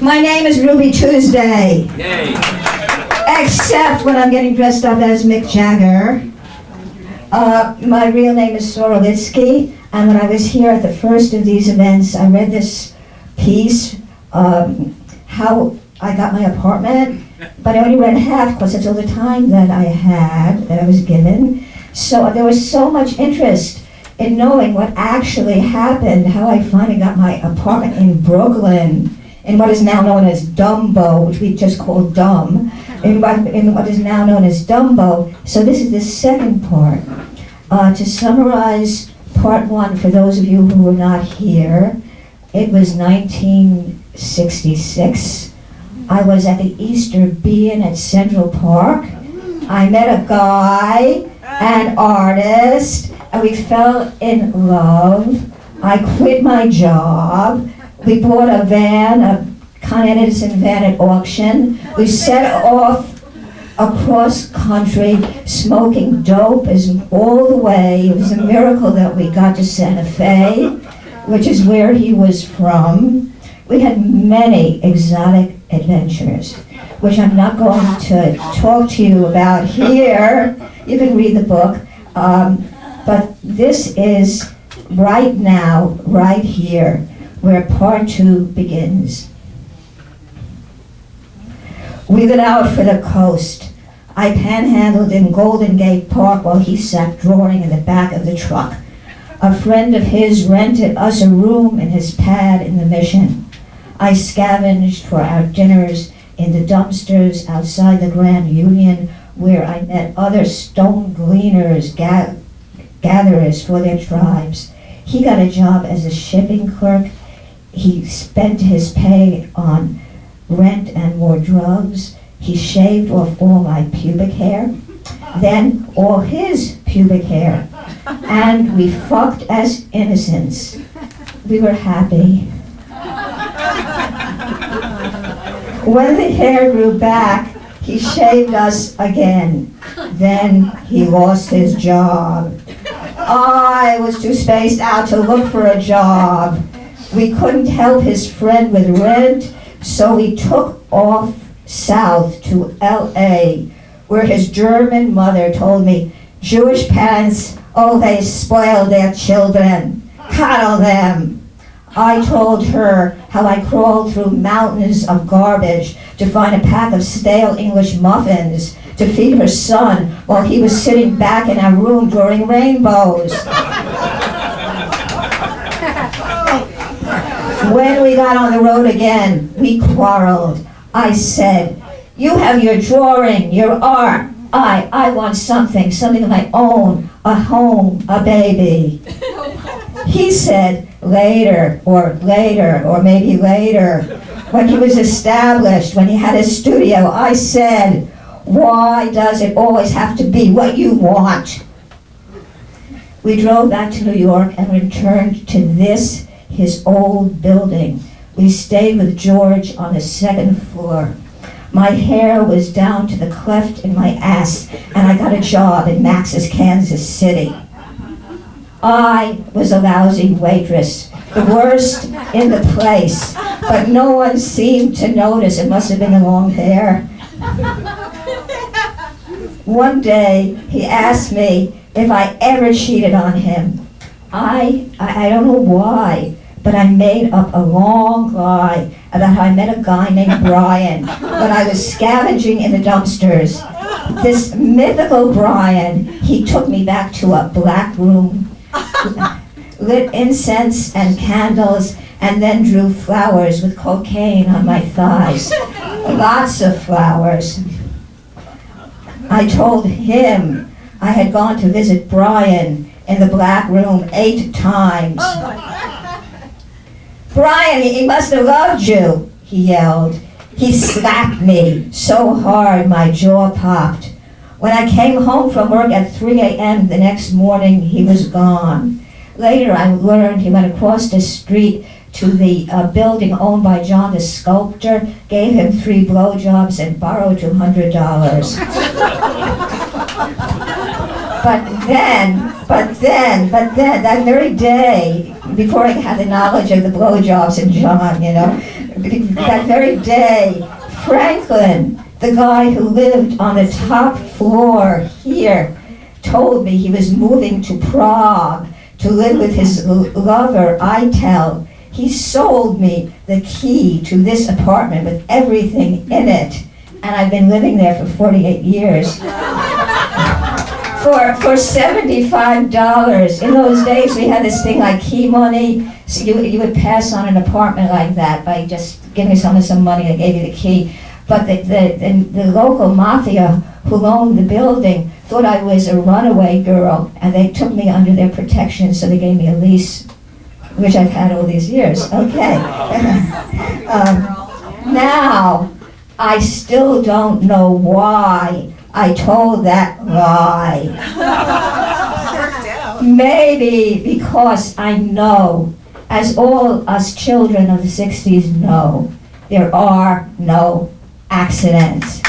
My name is Ruby Tuesday. Yay. Except when I'm getting dressed up as Mick Jagger. My real name is Tsaurah Litzky, and when I was here at the first of these events, I read this piece, how I got my apartment, but I only read half because it's all the time that I was given. So there was so much interest in knowing what actually happened, how I finally got my apartment in Brooklyn, in what is now known as Dumbo, which we just call Dumb, in what is now known as Dumbo. So this is the second part. To summarize part one, for those of you who were not here, it was 1966. I was at the Easter Bean at Central Park. I met a guy, an artist, and we fell in love. I quit my job. We bought a van, a Kathryn Adisman van at auction. We set off across country smoking dope all the way. It was a miracle that we got to Santa Fe, which is where he was from. We had many exotic adventures, which I'm not going to talk to you about here. You can read the book. But this is right now, right here, where part two begins. We got out for the coast. I panhandled in Golden Gate Park while he sat drawing in the back of the truck. A friend of his rented us a room in his pad in the Mission. I scavenged for our dinners in the dumpsters outside the Grand Union, where I met other stone gleaners, gatherers for their tribes. He got a job as a shipping clerk. He spent his pay on rent and more drugs. He shaved off all my pubic hair, then all his pubic hair, and we fucked as innocents. We were happy. When the hair grew back, he shaved us again. Then he lost his job. I was too spaced out to look for a job. We couldn't help his friend with rent, so we took off south to L.A., where his German mother told me, Jewish parents always spoil their children, coddle them. I told her how I crawled through mountains of garbage to find a pack of stale English muffins to feed her son while he was sitting back in our room drawing rainbows. When we got on the road again, we quarreled. I said, you have your drawing, your art. I want something of my own, a home, a baby. He said, later, or maybe later, when he was established, when he had a studio. I said, why does it always have to be what you want? We drove back to New York and returned to this, his old building. We stayed with George on the second floor. My hair was down to the cleft in my ass, and I got a job in Max's Kansas City. I was a lousy waitress, the worst in the place, but no one seemed to notice. It must have been the long hair. One day, he asked me if I ever cheated on him. I don't know why, but I made up a long lie about how I met a guy named Brian when I was scavenging in the dumpsters. This mythical Brian, he took me back to a black room, lit incense and candles, and then drew flowers with cocaine on my thighs. Lots of flowers. I told him I had gone to visit Brian in the black room 8 times. Brian, he must have loved you, he yelled. He slapped me so hard my jaw popped. When I came home from work at 3 a.m. the next morning, he was gone. Later I learned he went across the street to the building owned by John the sculptor, gave him 3 blowjobs, and borrowed $200. But then, that very day, before I had the knowledge of the blowjobs and John, you know. That very day, Franklin, the guy who lived on the top floor here, told me he was moving to Prague to live with his lover, Itel. He sold me the key to this apartment with everything in it, and I've been living there for 48 years. For $75. In those days, we had this thing like key money. So you would pass on an apartment like that by just giving someone some money. They gave you the key. But the local mafia who owned the building thought I was a runaway girl, and they took me under their protection, so they gave me a lease, which I've had all these years. Okay. Now, I still don't know why I told that lie. Maybe because I know, as all us children of the 60s know, there are no accidents.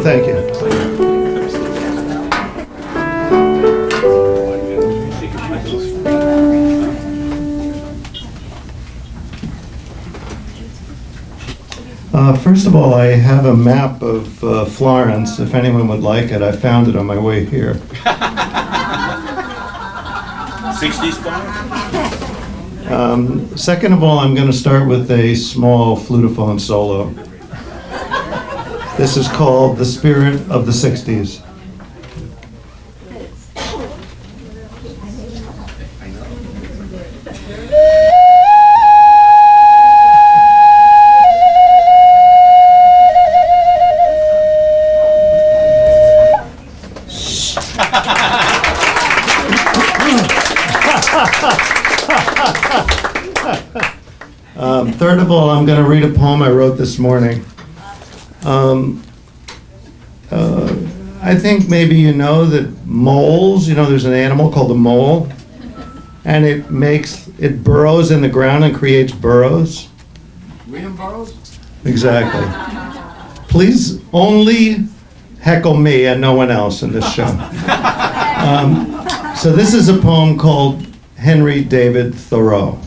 Thank you. First of all, I have a map of Florence, if anyone would like it. I found it on my way here. 60s Florence? Second of all, I'm going to start with a small flutophone solo. This is called The Spirit of the 60s. Third of all, I'm going to read a poem I wrote this morning. I think maybe you know that moles, there's an animal called a mole, and it burrows in the ground and creates burrows. William Burroughs? Exactly. Please only heckle me and no one else in this show. So this is a poem called Henry David Thoreau.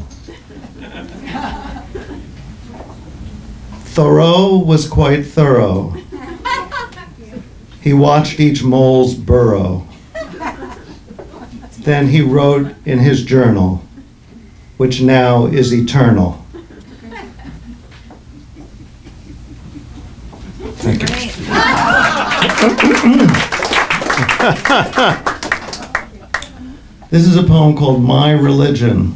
Thoreau was quite thorough. He watched each mole's burrow. Then he wrote in his journal, which now is eternal. Thank you. This is a poem called My Religion.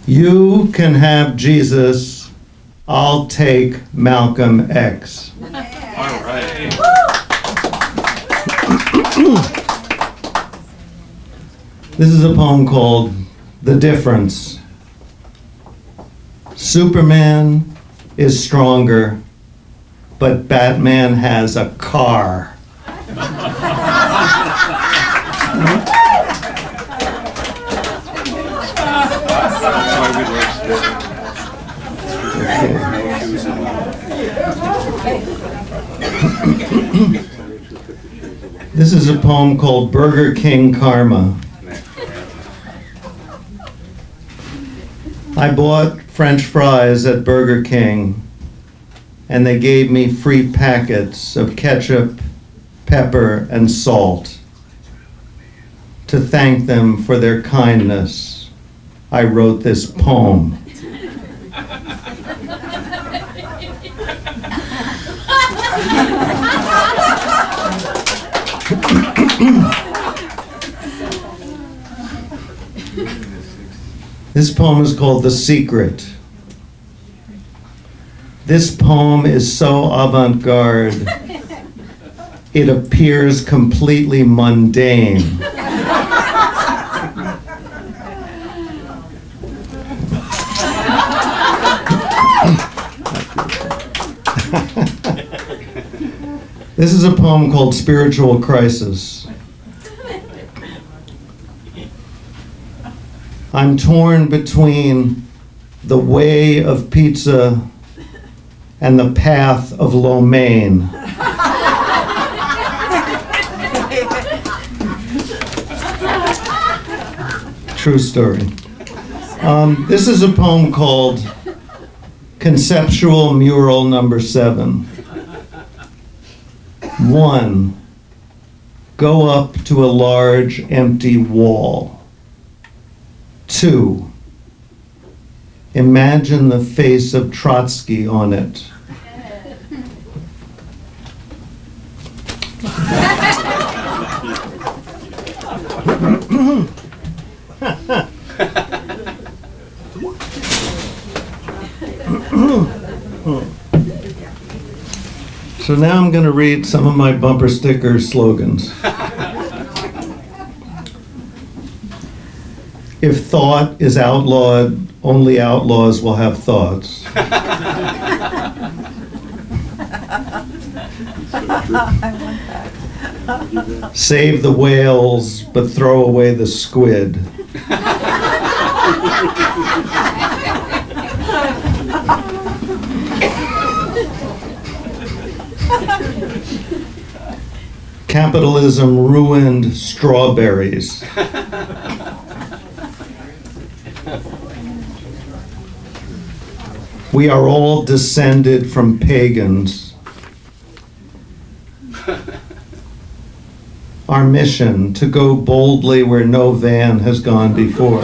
You can have Jesus, I'll take Malcom X. All right. This is a poem called The Difference. Superman is stronger, but Batman has a car. This is a poem called Burger King Karma. I bought French fries at Burger King, and they gave me free packets of ketchup, pepper, and salt. To thank them for their kindness, I wrote this poem. This poem is called The Secret. This poem is so avant-garde, it appears completely mundane. This is a poem called Spiritual Crisis. I'm torn between the way of pizza and the path of lo mein. True story. This is a poem called Conceptual Mural Number 7. 1. Go up to a large empty wall. 2. Imagine the face of Trotsky on it. So now I'm going to read some of my bumper sticker slogans. If thought is outlawed, only outlaws will have thoughts. Save the whales, but throw away the squid. Capitalism ruined strawberries. We are all descended from pagans. Our mission, to go boldly where no van has gone before.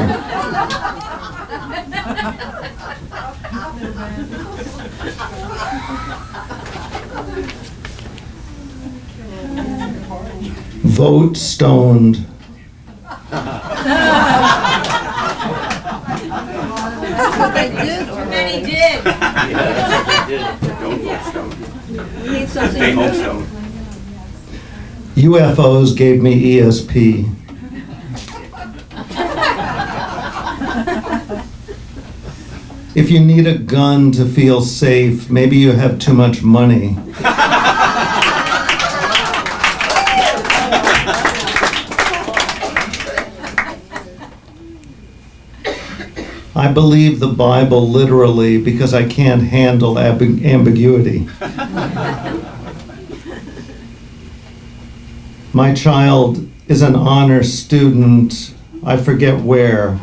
Vote stoned. Many did. Don't go stone. We need something Stay home new. stone. UFOs gave me ESP. If you need a gun to feel safe, maybe you have too much money. I believe the Bible literally because I can't handle ambiguity. My child is an honor student, I forget where.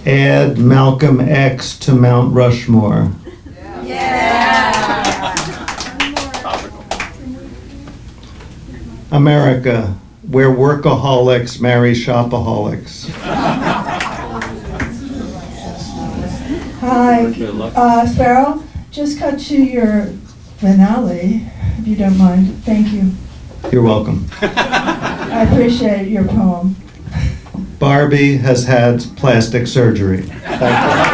Add Malcom X to Mount Rushmore. America, where workaholics marry shopaholics. Hi, Sparrow. Just cut to your finale, if you don't mind. Thank you. You're welcome. I appreciate your poem. Barbie has had plastic surgery. Thank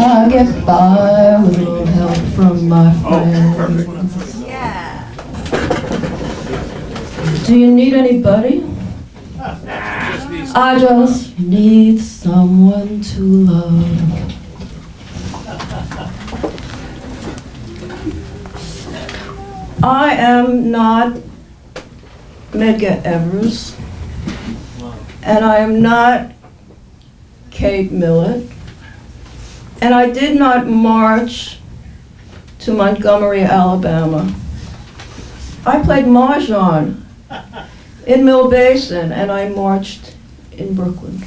I get by with a little help from my friends. Do you need anybody? I just need someone to love. I am not Medgar Evers, and I am not Kate Millett, and I did not march to Montgomery, Alabama. I played mahjong in Mill Basin, and I marched in Brooklyn.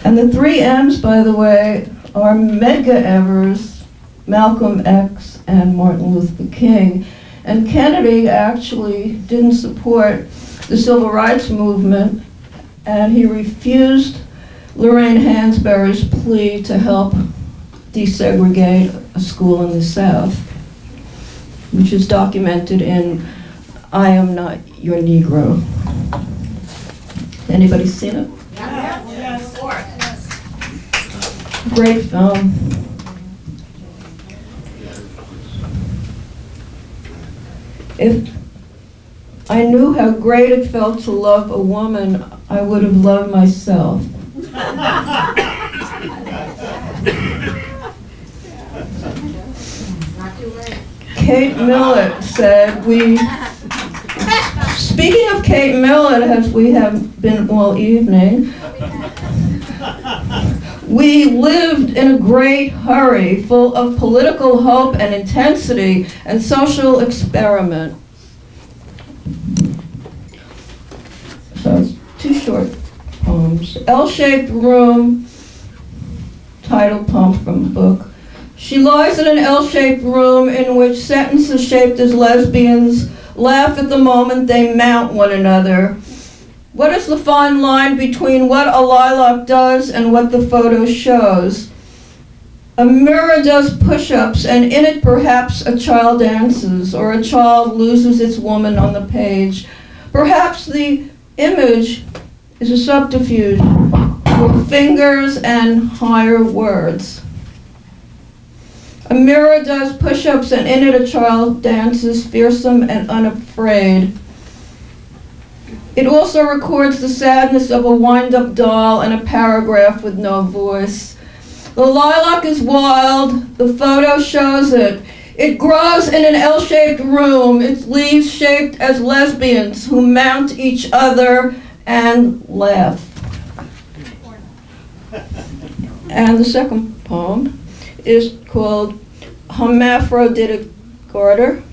And the 3 M's, by the way, are Medgar Evers, Malcolm X, and Martin Luther King. And Kennedy actually didn't support the civil rights movement, and he refused Lorraine Hansberry's plea to help desegregate a school in the South, which is documented in I Am Not Your Negro. Anybody seen it? Yes. Great film. If I knew how great it felt to love a woman, I would have loved myself. Kate Millett said, speaking of Kate Millett, as we have been all evening, we lived in a great hurry, full of political hope and intensity and social experiment. So it's 2 short poems. L-shaped room, title pumped from the book. She lies in an L-shaped room in which sentences shaped as lesbians laugh at the moment they mount one another. What is the fine line between what a lilac does and what the photo shows? A mirror does push-ups, and in it perhaps a child dances, or a child loses its woman on the page. Perhaps the image is a subterfuge for fingers and higher words. A mirror does push-ups, and in it a child dances, fearsome and unafraid. It also records the sadness of a wind-up doll and a paragraph with no voice. The lilac is wild, the photo shows it. It grows in an L-shaped room, its leaves shaped as lesbians who mount each other and laugh. And the second poem is called Hermaphroditic Garter.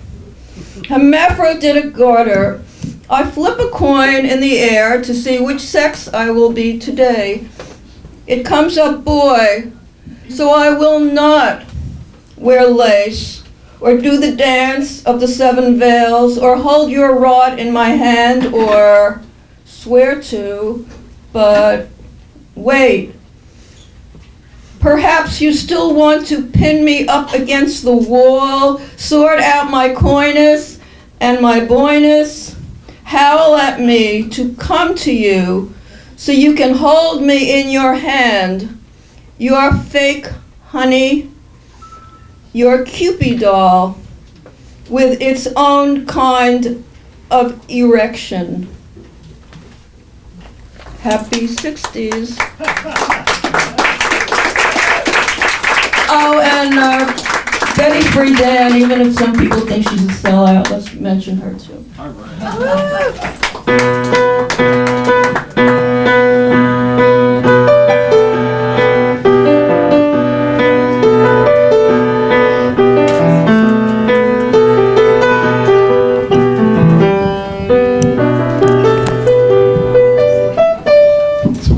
Hermaphroditic Garter. I flip a coin in the air to see which sex I will be today. It comes up boy, so I will not wear lace, or do the dance of the 7 veils, or hold your rod in my hand, or swear to, but wait. Perhaps you still want to pin me up against the wall, sort out my coyness and my boyness, howl at me to come to you so you can hold me in your hand. Your fake honey, your Cupid doll with its own kind of erection. Happy 60s. Oh, and Betty Friedan, even if some people think she's a sellout, let's mention her too. All right.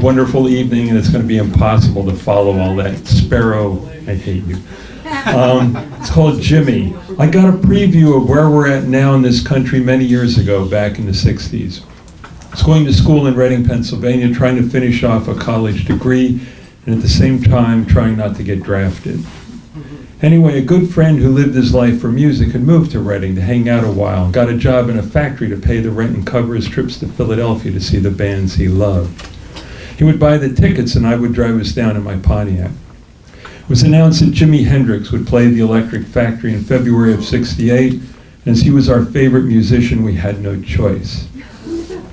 Wonderful evening, and it's going to be impossible to follow all that. Sparrow, I hate you. It's called Jimmy. I got a preview of where we're at now in this country many years ago, back in the 60s. I was going to school in Reading, Pennsylvania, trying to finish off a college degree, and at the same time trying not to get drafted. Anyway, a good friend who lived his life for music had moved to Reading to hang out a while, and got a job in a factory to pay the rent and cover his trips to Philadelphia to see the bands he loved. He would buy the tickets and I would drive us down in my Pontiac. It was announced that Jimi Hendrix would play the Electric Factory in February of '68, and as he was our favorite musician, we had no choice.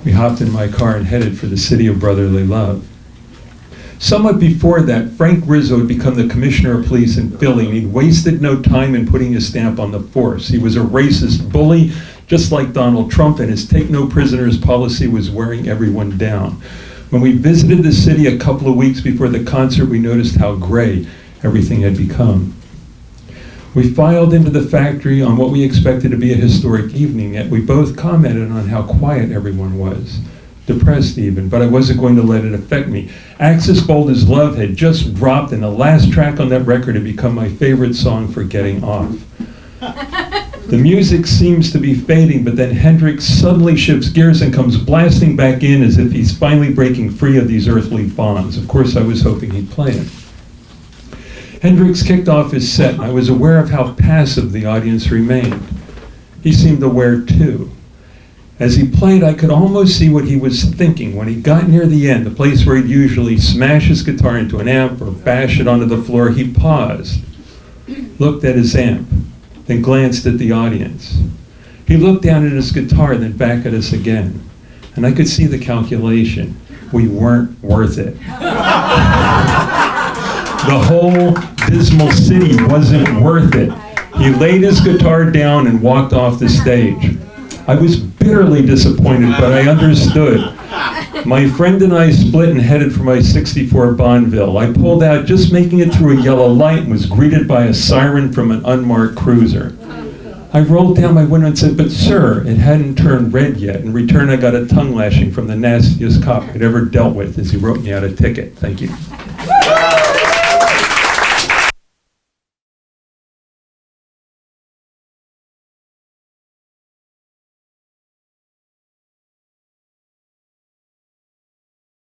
We hopped in my car and headed for the city of brotherly love. Somewhat before that, Frank Rizzo had become the commissioner of police in Philly, and he'd wasted no time in putting his stamp on the force. He was a racist bully, just like Donald Trump, and his take no prisoners policy was wearing everyone down. When we visited the city a couple of weeks before the concert, we noticed how gray everything had become. We filed into the factory on what we expected to be a historic evening, yet we both commented on how quiet everyone was. Depressed even, but I wasn't going to let it affect me. Axis Bold as Love had just dropped, and the last track on that record had become my favorite song for getting off. The music seems to be fading, but then Hendrix suddenly shifts gears and comes blasting back in as if he's finally breaking free of these earthly bonds. Of course, I was hoping he'd play it. Hendrix kicked off his set, and I was aware of how passive the audience remained. He seemed aware too. As he played, I could almost see what he was thinking. When he got near the end, the place where he'd usually smash his guitar into an amp or bash it onto the floor, he paused, looked at his amp, then glanced at the audience. He looked down at his guitar, then back at us again. And I could see the calculation. We weren't worth it. The whole dismal city wasn't worth it. He laid his guitar down and walked off the stage. I was bitterly disappointed, but I understood. My friend and I split and headed for my 64 Bonneville. I pulled out just making it through a yellow light and was greeted by a siren from an unmarked cruiser. I rolled down my window and said, "But sir," it hadn't turned red yet. In return, I got a tongue lashing from the nastiest cop I'd ever dealt with as he wrote me out a ticket. Thank you.